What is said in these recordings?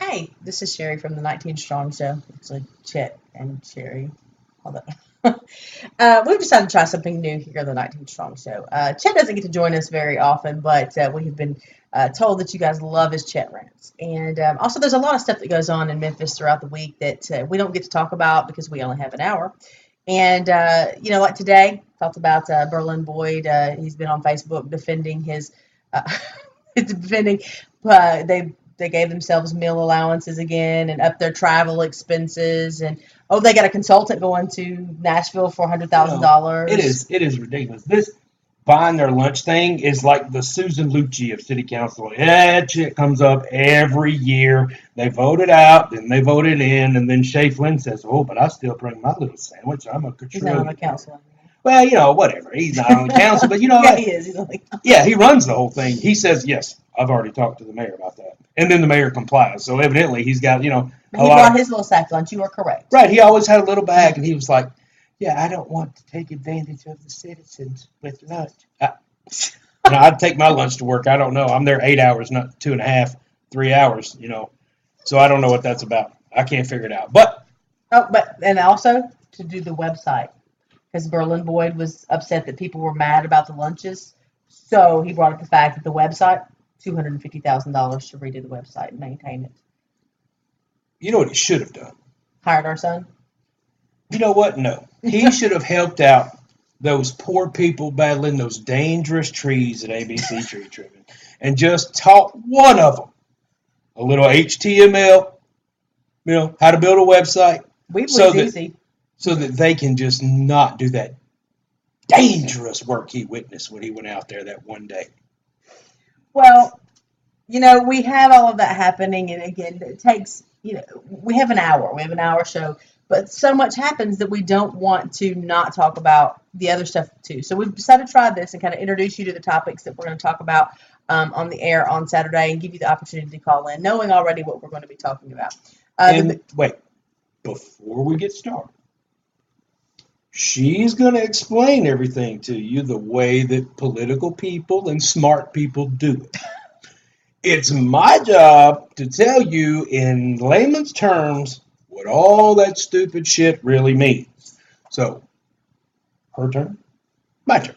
Hey, this is Sherry from the 19 Strong Show. Actually, Chett and Sherry. All that. We've decided to try something new here on the 19 Strong Show. Chett doesn't get to join us very often, but we have been told that you guys love his Chett rants. And also, there's a lot of stuff that goes on in Memphis throughout the week that we don't get to talk about because we only have an hour. And, like today, talked about Berlin Boyd. He's been on Facebook defending his, uh, defending, they gave themselves meal allowances again and up their travel expenses. And, oh, they got a consultant going to Nashville for $100,000. It is ridiculous. This buying their lunch thing is like the Susan Lucci of city council. That shit comes up every year. They vote it out, then they vote it in, and then Shay Flynn says, "Oh, but I still bring my little sandwich. I'm a He's not on the quadrillion." council anymore. Well, whatever. He's not on the council, but Yeah, he is. He's on the council. yeah, he runs the whole thing. He says, "Yes, I've already talked to the mayor about that," and then the mayor complies. So evidently, he's got But a he lot. brought his little sack lunch. You are correct. Right. He always had a little bag, and he was like, "Yeah, I don't want to take advantage of the citizens with lunch." I'd take my lunch to work. I don't know. I'm there 8 hours, not 2.5, 3 hours. So I don't know what that's about. I can't figure it out. But And also to do the website because Berlin Boyd was upset that people were mad about the lunches. So he brought up the fact that the website, $250,000 to redo the website and maintain it. you know what he should have done? Hired our son. You know what? No. He should have helped out those poor people battling those dangerous trees at ABC Tree Trimming and just taught one of them a little HTML, how to build a website We believe easy. so that they can just not do that dangerous work he witnessed when he went out there that one day. Well, we have all of that happening, and again, it takes, we have an hour. We have an hour show, but so much happens that we don't want to not talk about the other stuff too. So we've decided to try this and kind of introduce you to the topics that we're going to talk about on the air on Saturday and give you the opportunity to call in, knowing already what we're going to be talking about. Wait, before we get started, she's going to explain everything to you the way that political people and smart people do it. It's my job to tell you in layman's terms what all that stupid shit really means. So, her turn, my turn.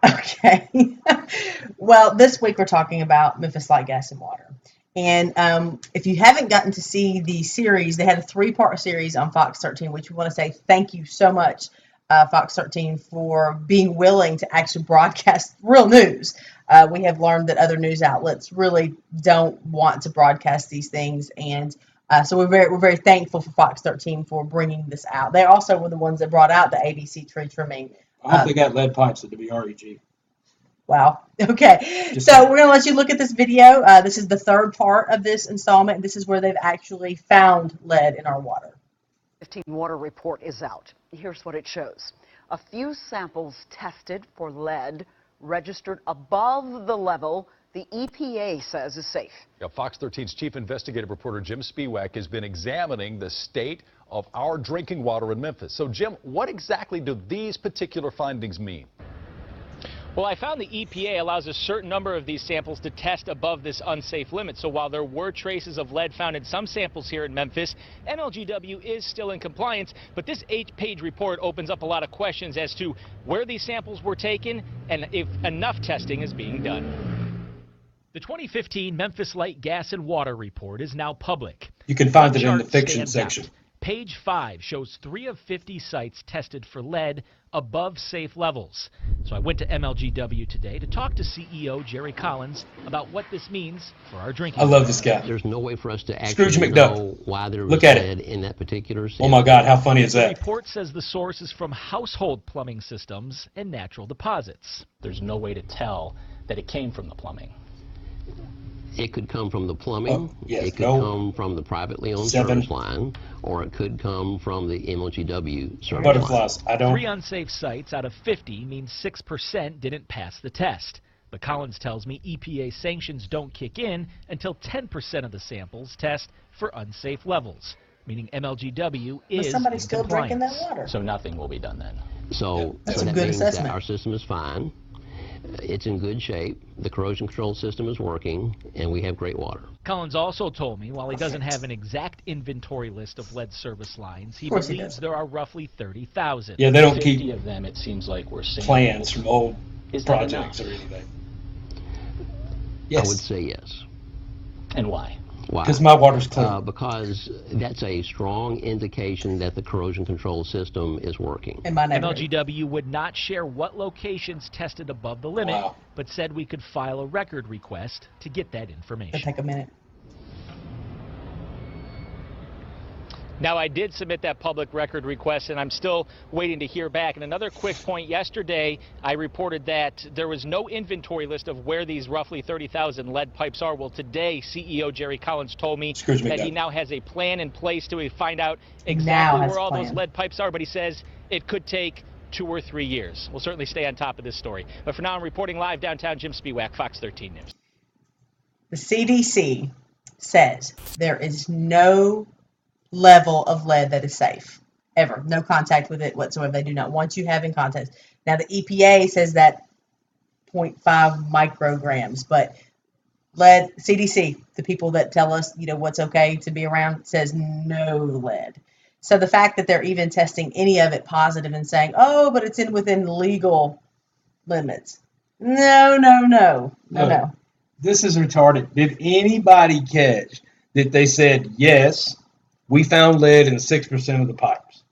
Okay. Well, this week we're talking about Memphis Light, Gas, and Water. And if you haven't gotten to see the series, they had a 3-part series on Fox 13, which we want to say thank you so much, Fox 13, for being willing to actually broadcast real news. We have learned that other news outlets really don't want to broadcast these things, and so we're very thankful for Fox 13 for bringing this out. They also were the ones that brought out the ABC tree trimming. I hope they got lead pipes at WREG. Wow. Okay. So we're going to let you look at this video. This is the 3rd part of this installment. This is where they've actually found lead in our water. 15 water report is out. Here's what it shows. A few samples tested for lead registered above the level the EPA says is safe. Yeah, Fox 13's chief investigative reporter Jim Spiewak has been examining the state of our drinking water in Memphis. So, Jim, what exactly do these particular findings mean? Well, I found the EPA allows a certain number of these samples to test above this unsafe limit. So while there were traces of lead found in some samples here in Memphis, MLGW is still in compliance. But this 8-page report opens up a lot of questions as to where these samples were taken and if enough testing is being done. The 2015 Memphis Light, Gas, and Water report is now public. You can find it in the Chart fiction stands section. out. Page 5 shows 3 of 50 sites tested for lead above safe levels. So I went to MLGW today to talk to CEO Jerry Collins about what this means for our drinking I water. love this guy. There's no way for us to actually Scrooge McDuck. know why there was Look at it. lead in that particular Oh sample. my God, how funny is The that? report says the source is from household plumbing systems and natural deposits. There's no way to tell that it came from the plumbing. It could come from the plumbing, yes, it could no. come from the privately owned 7. service line, or it could come from the MLGW service line. Butterflies. I 3 don't. unsafe sites out of 50 means 6% didn't pass the test. But Collins tells me EPA sanctions don't kick in until 10% of the samples test for unsafe levels, meaning MLGW But is somebody's in still drinking that compliance. water. So nothing will be done then. So That's a that good means assessment. that our system is fine. It's in good shape. The corrosion control system is working, and we have great water. Collins also told me while he doesn't have an exact inventory list of lead service lines, he course he believes doesn't. there are roughly 30,000. Yeah, they don't 50 keep of them, it seems like we're seeing. plans from old Is that projects or enough? anything. I would Yes, say yes. And why? Why? because my water's clean. Because that's a strong indication that the corrosion control system is working. In my neighborhood. MLGW would not share what locations tested above the limit, Wow. but said we could file a record request to get that It'll information. take a minute. Now, I did submit that public record request, and I'm still waiting to hear back. And another quick point, yesterday I reported that there was no inventory list of where these roughly 30,000 lead pipes are. Well, today, CEO Jerry Collins told me Scrooge that McDuck. he now has a plan in place to find out Now exactly has where a all those plan. lead pipes are, but he says it could take 2 or 3 years. We'll certainly stay on top of this story. But for now, I'm reporting live downtown. Jim Spiewak, Fox 13 News. The CDC says there is no level of lead that is safe, ever. No contact with it whatsoever. They do not want you having contact. Now, the EPA says that 0.5 micrograms, but lead, CDC, the people that tell us, what's okay to be around, says no lead. So the fact that they're even testing any of it positive and saying, oh, but it's within legal limits. No. This is retarded. Did anybody catch that they said, yes, we found lead in 6% of the pipes,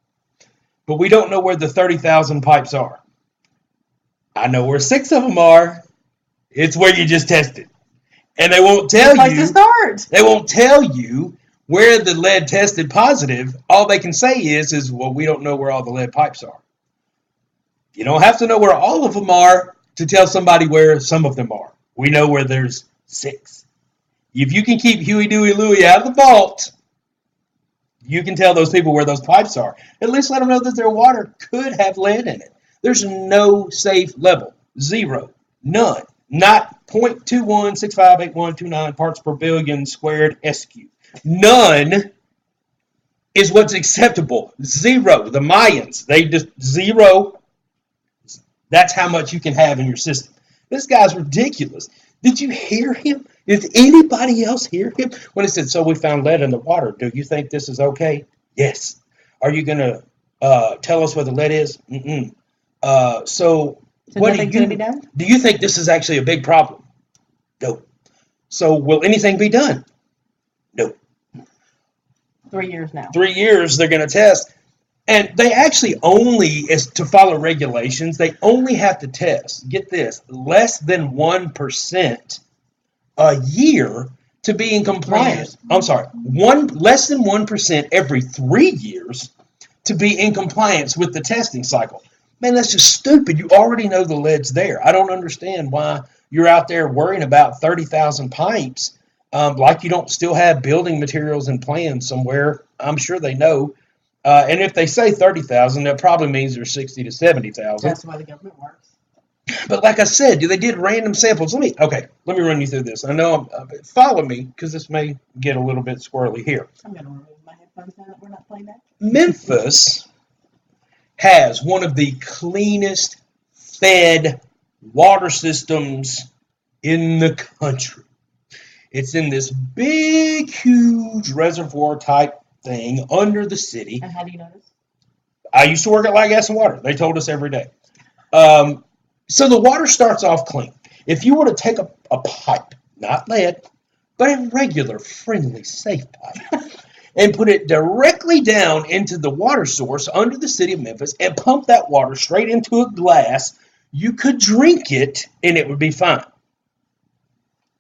but we don't know where the 30,000 pipes are? I know where 6 of them are. It's where you just tested. And they won't tell Place you. to start. They won't tell you where the lead tested positive. All they can say is, well, we don't know where all the lead pipes are. You don't have to know where all of them are to tell somebody where some of them are. We know where there's 6. If you can keep Huey, Dewey, Louie out of the vault, you can tell those people where those pipes are. At least let them know that their water could have lead in it. There's no safe level. 0. None. Not 0.21658129 parts per billion squared SQ. None is what's acceptable. 0. The Mayans, they just 0. That's how much you can have in your system. This guy's ridiculous. Did you hear him? Did anybody else hear him? When he said, so we found lead in the water, do you think this is okay? Yes. Are you going to tell us where the lead is? Mm-mm. So what nothing's going to be done? do you think this is actually a big problem? No. So will anything be done? No. 3 years now. 3 years they're going to test. And they actually only, as to follow regulations, they only have to test, get this, less than 1% a year to be in compliance. I'm sorry, less than 1% every 3 years to be in compliance with the testing cycle. Man, that's just stupid. You already know the lead's there. I don't understand why you're out there worrying about 30,000 pipes like you don't still have building materials and plans somewhere. I'm sure they know. And if they say 30,000, that probably means there's 60 to 70,000. That's the way the government works. But like I said, they did random samples. Let me run you through this. I know, follow me, because this may get a little bit squirrely here. I'm going to remove my headphones now that we're not playing that. Memphis has one of the cleanest fed water systems in the country. It's in this big, huge reservoir type thing under the city. And how do you know this? I used to work at Light Gas and Water. They told us every day. So the water starts off clean. If you were to take a pipe, not lead, but a regular, friendly, safe pipe, and put it directly down into the water source under the city of Memphis and pump that water straight into a glass, you could drink it and it would be fine.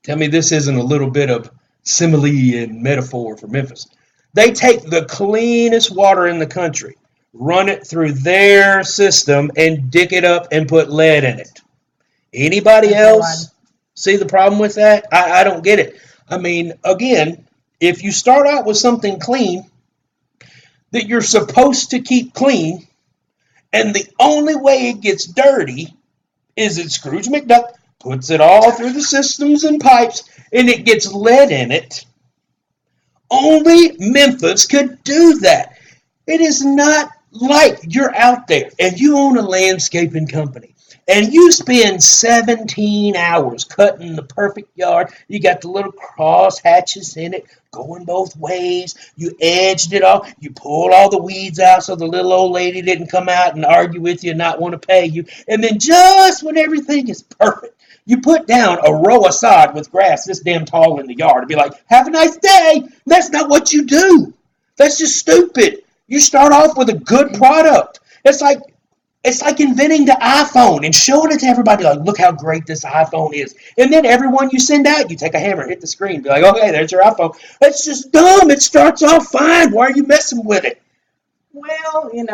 Tell me this isn't a little bit of simile and metaphor for Memphis. They take the cleanest water in the country, run it through their system, and dick it up and put lead in it. Anybody else see the problem with that? I don't get it. I mean, again, if you start out with something clean that you're supposed to keep clean, and the only way it gets dirty is that Scrooge McDuck puts it all through the systems and pipes, and it gets lead in it. Only Memphis could do that. It is not like you're out there and you own a landscaping company and you spend 17 hours cutting the perfect yard. You got the little cross hatches in it going both ways. You edged it off. You pulled all the weeds out so the little old lady didn't come out and argue with you and not want to pay you. And then just when everything is perfect, you put down a row of sod with grass this damn tall in the yard and be like, have a nice day. That's not what you do. That's just stupid. You start off with a good product. It's like inventing the iPhone and showing it to everybody, like, look how great this iPhone is. And then everyone you send out, you take a hammer, hit the screen, be like, okay, there's your iPhone. That's just dumb. It starts off fine. Why are you messing with it? Well, and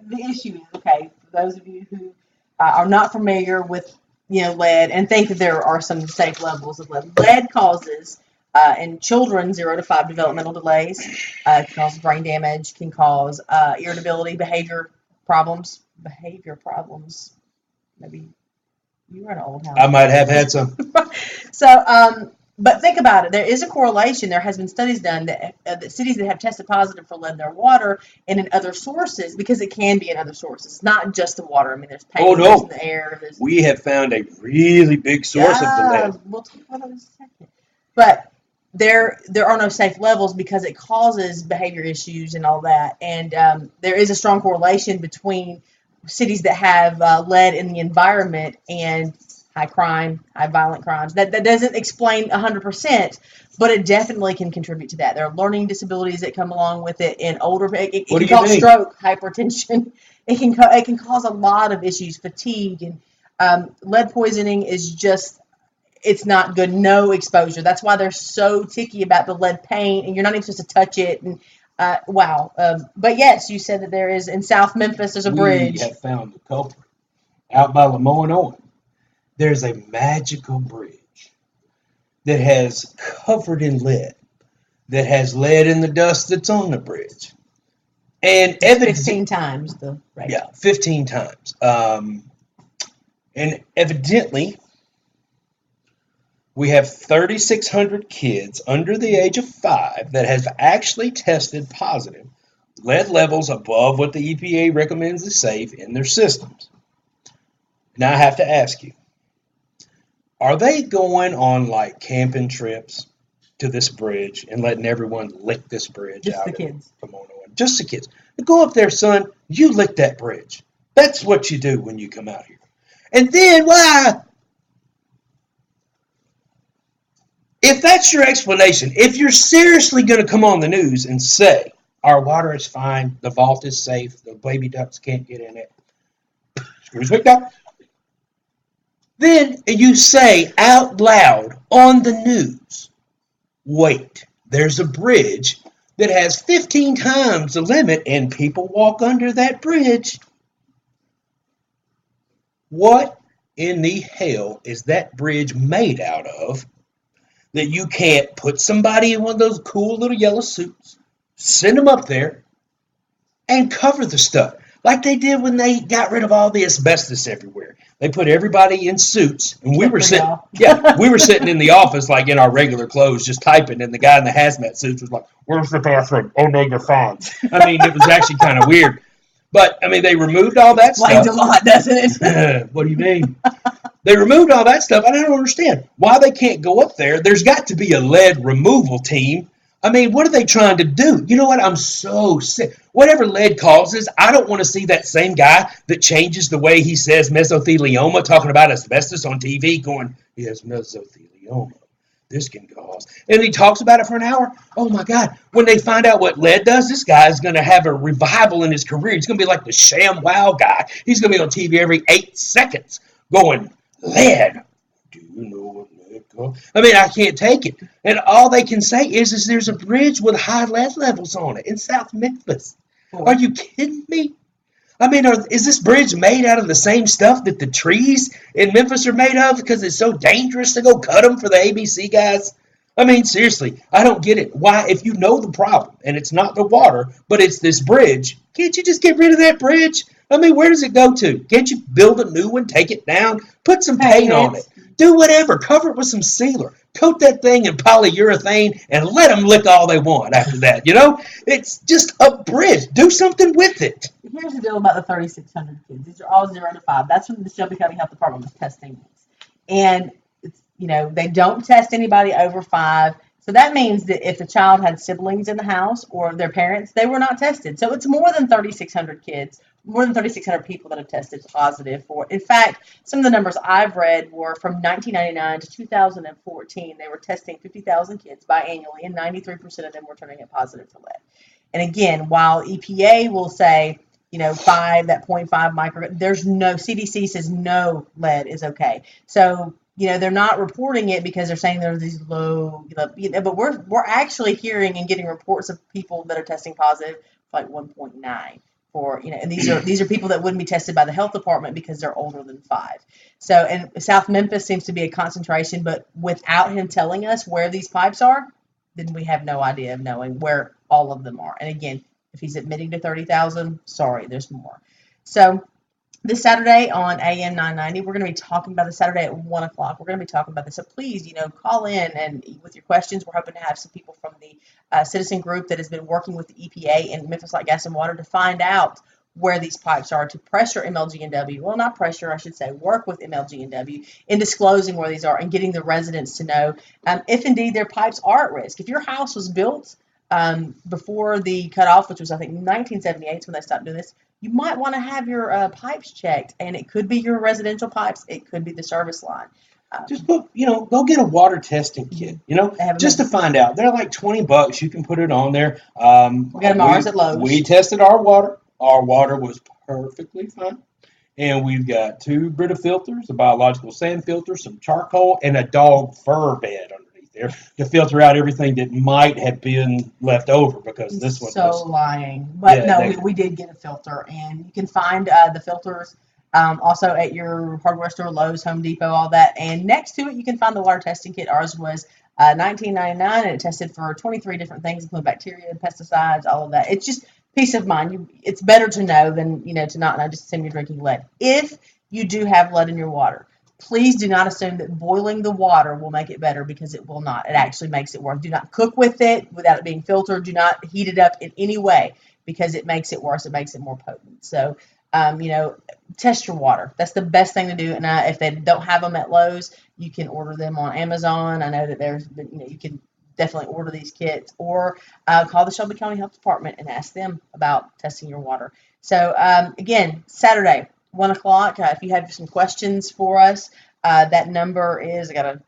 the issue is, okay, for those of you who are not familiar with, lead and think that there are some safe levels of lead. Lead causes, in children, 0 to 5 developmental delays, can cause brain damage, can cause irritability, behavior problems. Maybe you were an old house. I might have had some. So, but think about it. There is a correlation. There has been studies done that cities that have tested positive for lead in their water and in other sources, because it can be in other sources. It's not just the water. I mean, there's paint, there's in the air. We have found a really big source of the lead. We'll talk about that in a second. But there are no safe levels because it causes behavior issues and all that. And there is a strong correlation between cities that have lead in the environment and high crime, high violent crimes. That doesn't explain 100%, but it definitely can contribute to that. There are learning disabilities that come along with it, and it can cause stroke, hypertension. It can cause a lot of issues, fatigue, and lead poisoning is just, it's not good. No exposure. That's why they're so ticky about the lead paint, and you're not even supposed to touch it. And wow. But yes, you said that there is in South Memphis. There's a bridge. We have found the culprit out by Lemoyne. There's a magical bridge that has covered in lead, that has lead in the dust that's on the bridge. And 15 times the rate. Yeah, 15 times. And evidently, we have 3,600 kids under the age of 5 that have actually tested positive lead levels above what the EPA recommends is safe in their systems. Now I have to ask you, are they going on like camping trips to this bridge and letting everyone lick this bridge Just out? the kids. Just the kids. Go up there, son. You lick that bridge. That's what you do when you come out here. And then why? If that's your explanation, if you're seriously going to come on the news and say, our water is fine, the vault is safe, the baby ducks can't get in it, excuse me, then you say out loud on the news, wait, there's a bridge that has 15 times the limit and people walk under that bridge. What in the hell is that bridge made out of that you can't put somebody in one of those cool little yellow suits, send them up there, and cover the stuff? Like they did when they got rid of all the asbestos everywhere. They put everybody in suits, and we were sitting in the office like in our regular clothes, just typing, and the guy in the hazmat suits was like, "Where's the bathroom? Omega 5." I mean, it was actually kind of weird. But, I mean, they removed all that stuff. Explains a lot, doesn't it? What do you mean? They removed all that stuff, and I don't understand why they can't go up there. There's got to be a lead removal team. I mean, what are they trying to do? You know what? I'm so sick. Whatever lead causes, I don't want to see that same guy that changes the way he says mesothelioma, talking about asbestos on TV, going, he has mesothelioma. This can cause. And he talks about it for an hour. Oh, my God. When they find out what lead does, this guy is going to have a revival in his career. He's going to be like the Sham Wow guy. He's going to be on TV every 8 seconds going, lead. Do you know what lead causes? I mean, I can't take it. And all they can say is there's a bridge with high lead levels on it in South Memphis. Are you kidding me? I mean, is this bridge made out of the same stuff that the trees in Memphis are made of because it's so dangerous to go cut them for the ABC guys? I mean, seriously, I don't get it. Why, if you know the problem and it's not the water, but it's this bridge, can't you just get rid of that bridge? I mean, where does it go to? Can't you build a new one, take it down, put some paint on it, do whatever, cover it with some sealer, coat that thing in polyurethane, and let them lick all they want after that, you know? It's just a bridge. Do something with it. here's the deal about the 3,600 kids. These are all 0 to 5. That's from the Shelby County Health Department was testing these. And, it's, they don't test anybody over 5. So that means that if the child had siblings in the house or their parents, they were not tested. So it's more than 3,600 kids, more than 3,600 people that have tested positive for it. In fact, some of the numbers I've read were from 1999 to 2014. They were testing 50,000 kids biannually, and 93% of them were turning it positive for lead. And again, while EPA will say, 5, that 0.5 micro, there's no, CDC says no lead is okay. So, they're not reporting it because they're saying there's these low, but we're actually hearing and getting reports of people that are testing positive, like 1.9 for, and these are people that wouldn't be tested by the health department because they're older than 5. So, and South Memphis seems to be a concentration, but without him telling us where these pipes are, then we have no idea of knowing where all of them are. And again, if he's admitting to 30,000, sorry, there's more. So this Saturday on AM 990, we're going to be talking about this Saturday at 1 o'clock. We're going to be talking about this. So please, call in and with your questions. We're hoping to have some people from the citizen group that has been working with the EPA and Memphis Light Gas and Water to find out where these pipes are, to pressure MLG&W, well, not pressure, I should say, work with MLG&W in disclosing where these are and getting the residents to know if indeed their pipes are at risk. If your house was built before the cutoff, which was I think 1978 when they stopped doing this, you might want to have your pipes checked, and it could be your residential pipes, it could be the service line. Just put, go get a water testing kit, just to find out. They're like $20. You can put it on there. We got them ours at Lowe's. We tested our water. Our water was perfectly fine. And we've got 2 Brita filters, a biological sand filter, some charcoal, and a dog fur bed underneath there to filter out everything that might have been left over, because this one was lying. But yeah, no, we did get a filter, and you can find the filters also at your hardware store, Lowe's, Home Depot, all that. And next to it, you can find the water testing kit. Ours was $19.99, and it tested for 23 different things, including bacteria, pesticides, all of that. It's just peace of mind. It's better to know than to not know, just assume you're drinking lead. If you do have lead in your water, please do not assume that boiling the water will make it better, because it will not. It actually makes it worse. Do not cook with it without it being filtered. Do not heat it up in any way, because it makes it worse. It makes it more potent. So, test your water. That's the best thing to do. And if they don't have them at Lowe's, you can order them on Amazon. I know that there's, you can definitely order these kits, or call the Shelby County Health Department and ask them about testing your water. So again, Saturday, 1 o'clock. If you have some questions for us, that number is, I got to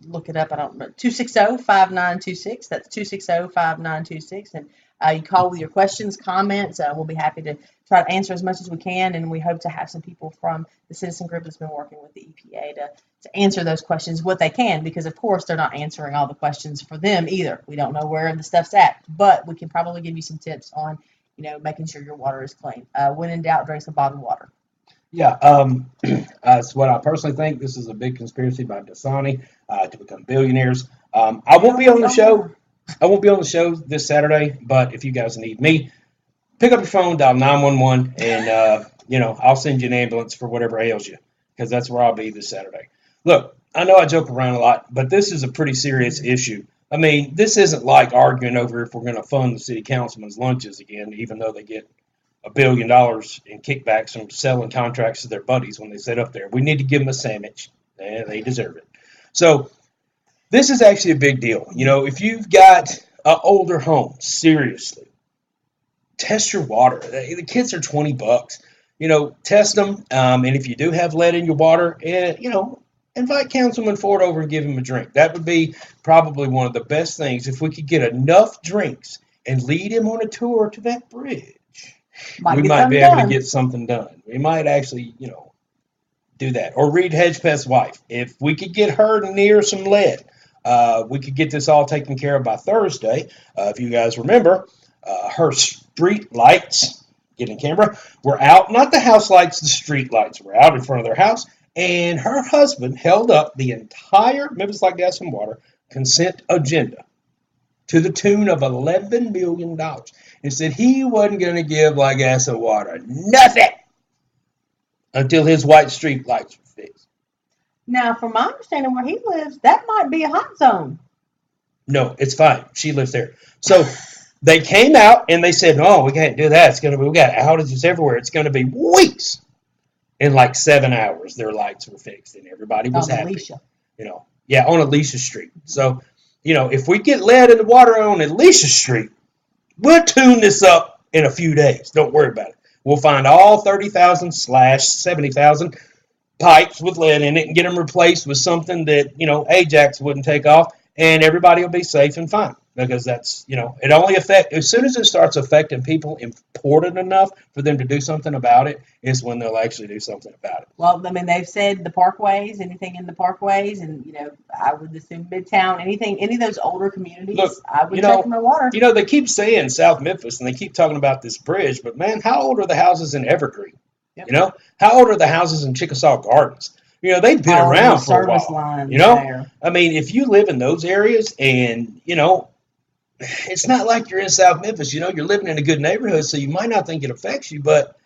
look it up, I don't know, 260-5926. That's 260-5926. And you call with your questions, comments. We'll be happy to try to answer as much as we can, and we hope to have some people from the citizen group that's been working with the EPA to answer those questions what they can, because of course they're not answering all the questions for them either. We don't know where the stuff's at, but we can probably give you some tips on making sure your water is clean. When in doubt, drink some bottled water. Yeah, that's what I personally think. This is a big conspiracy by Dasani to become billionaires. I won't be on the show. I won't be on the show this Saturday, but if you guys need me, pick up your phone, dial 911, and I'll send you an ambulance for whatever ails you, because that's where I'll be this Saturday. Look, I know I joke around a lot, but this is a pretty serious issue. I mean, this isn't like arguing over if we're going to fund the city councilman's lunches again, even though they get $1 billion in kickbacks from selling contracts to their buddies when they sit up there. We need to give them a sandwich. They deserve it. So this is actually a big deal. If you've got an older home, seriously, test your water. The kits are $20. Test them. And if you do have lead in your water, invite Councilman Ford over and give him a drink. That would be probably one of the best things. If we could get enough drinks and lead him on a tour to that bridge, we might be able to get something done. We might actually, do that. Or Reed Hedgepeth's wife. If we could get her near some lead, we could get this all taken care of by Thursday. If you guys remember, her street lights, get in camera, were out. Not the house lights, the street lights were out in front of their house. And her husband held up the entire Memphis Light Gas and Water consent agenda to the tune of $11 million. And said he wasn't going to give Light Gas and Water nothing until his white street lights were fixed. Now, from my understanding where he lives, that might be a hot zone. No, it's fine. She lives there. So They came out and they said, "No, we can't do that. We got outages everywhere. It's going to be weeks." In like 7 hours, their lights were fixed and everybody was happy. Alicia. Yeah, on Alicia Street. So, if we get lead in the water on Alicia Street, we'll tune this up in a few days. Don't worry about it. We'll find all 30,000 / 70,000 pipes with lead in it and get them replaced with something that, Ajax wouldn't take off, and everybody will be safe and fine. Because that's, it only as soon as it starts affecting people important enough for them to do something about it, is when they'll actually do something about it. Well, I mean, they've said the parkways, anything in the parkways, and, I would assume Midtown, any of those older communities, Look, I would check my water. They keep saying South Memphis, and they keep talking about this bridge, but man, how old are the houses in Evergreen? Yep. How old are the houses in Chickasaw Gardens? They've been around for a while. Lines there. I mean, if you live in those areas and, it's not like you're in South Memphis. You're living in a good neighborhood, so you might not think it affects you, but,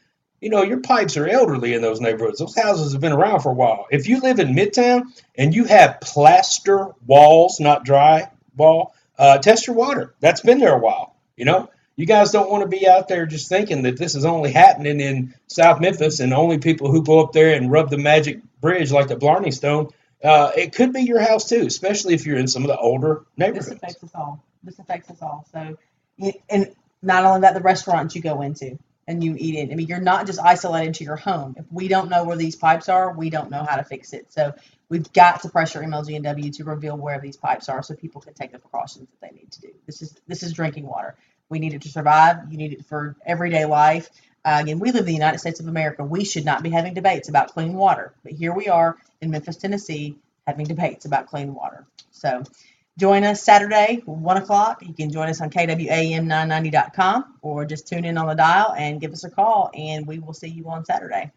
your pipes are elderly in those neighborhoods. Those houses have been around for a while. If you live in Midtown and you have plaster walls, not dry wall, test your water. That's been there a while. You guys don't want to be out there just thinking that this is only happening in South Memphis and only people who go up there and rub the magic bridge like the Blarney Stone. It could be your house too, especially if you're in some of the older neighborhoods. This affects us all. So, and not only that, the restaurants you go into and you eat in. I mean, you're not just isolated to your home. If we don't know where these pipes are, we don't know how to fix it. So we've got to pressure MLG&W to reveal where these pipes are so people can take the precautions that they need to do. This is drinking water. We need it to survive. You need it for everyday life. Again, we live in the United States of America. We should not be having debates about clean water. But here we are in Memphis, Tennessee, having debates about clean water. So join us Saturday, 1 o'clock. You can join us on KWAM990.com or just tune in on the dial and give us a call, and we will see you on Saturday.